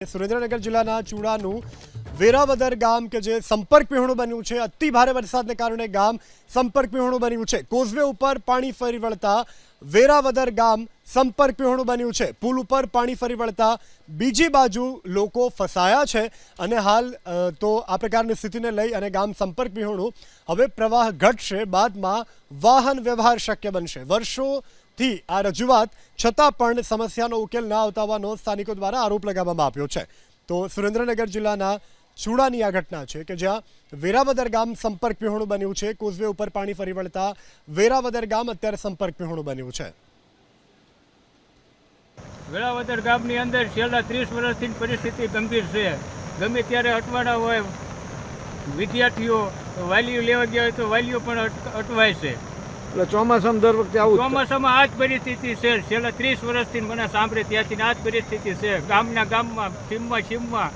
સુરેન્દ્રનગર જિલ્લાના ચૂડાનું વેરાવદર ગામ કે જે સંપર્ક વિહોણું બન્યું છે। અતિ ભારે વરસાદને કારણે ગામ સંપર્ક વિહોણું બન્યું છે। કોઝવે ઉપર પાણી ફરી વળતા વેરાવદર ગામ સંપર્ક વિહોણું બન્યું છે। પુલ ઉપર પાણી ફરી વળતા બીજી બાજુ લોકો ફસાયા છે અને હાલ તો આ પ્રકારની સ્થિતિને લઈ અને ગામ સંપર્ક વિહોણું હવે પ્રવાહ ઘટશે, બાદમાં વાહન વ્યવહાર શક્ય બનશે। વર્ષોથી આ રજૂઆત છતાં પણ સમસ્યાનો ઉકેલ ન આવતા હોવાનો સ્થાનિકો દ્વારા આરોપ લગાવવામાં આવ્યો છે। તો સુરેન્દ્રનગર જિલ્લાના ચૂડાની આ ઘટના છે કે જ્યાં વેરાવદર ગામ સંપર્ક વિહોણું બન્યું છે। કોઝવે ઉપર પાણી ફરી વળતા વેરાવદર ગામ અત્યારે સંપર્ક વિહોણું બન્યું છે। વેરાવદર ગામની અંદર છેલ્લા 30 વર્ષથી પરિસ્થિતિ ગંભીર છે। ગમે ત્યારે અટવાડા હોય, વિદ્યાર્થીઓ વાલીઓ લેવા ગયા હોય તો વાલીઓ પણ અટવાય છે। એટલે ચોમાસામાં દર વખતે આવું ચોમાસામાં આ જ પરિસ્થિતિ છે। છેલ્લા 30 વર્ષથી મને સાંભળે ત્યાંથી આ જ પરિસ્થિતિ છે। ગામમાં સીમમાં